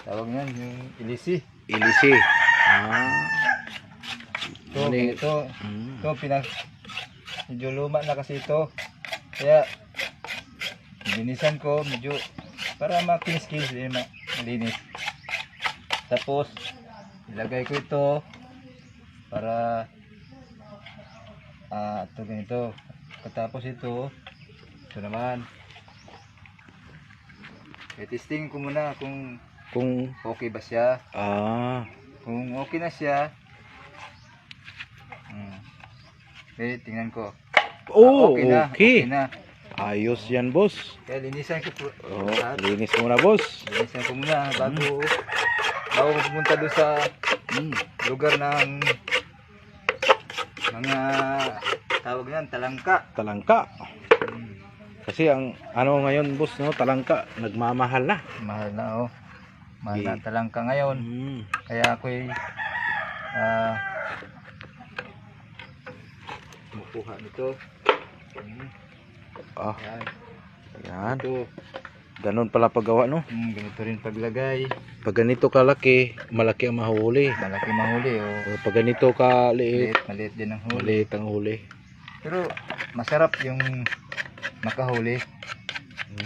Tawag niyan yung ilisi. Ilisi. Ah. Ito, Ano yung- ito. Mm. Ito, medyo luma na kasi ito. Kaya, binisan ko, medyo, para makinis-kinis din, malinis. Tapos, ilagay ko ito, para, ito ganito. Katapos ito naman. Testing ko muna kung okay ba siya. Kung okay na siya, okay, tingnan ko. Okay na, okay na. Ayos yan, boss. Kaya linisan ko po. Linis muna, boss. Linisan ko muna bago ko pumunta doon sa lugar ng mga tawag yan, talangka. Talangka. Kasi ang ano ngayon, boss, no, talangka nagmamahal na. Mahal na, oh. Mahal na talangka ngayon. Kaya ako'y kumukuha nito. Yan. Yan. Ito. Ganon pala paggawa, no? Ganito rin paglagay. Pag ganito kalaki, malaki ang mahuli. Malaki mahuli, oh. O pag ganito kaliit, Maliit din ang huli. maliit ang huli. Pero masarap yung makahuli.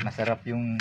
Masarap yung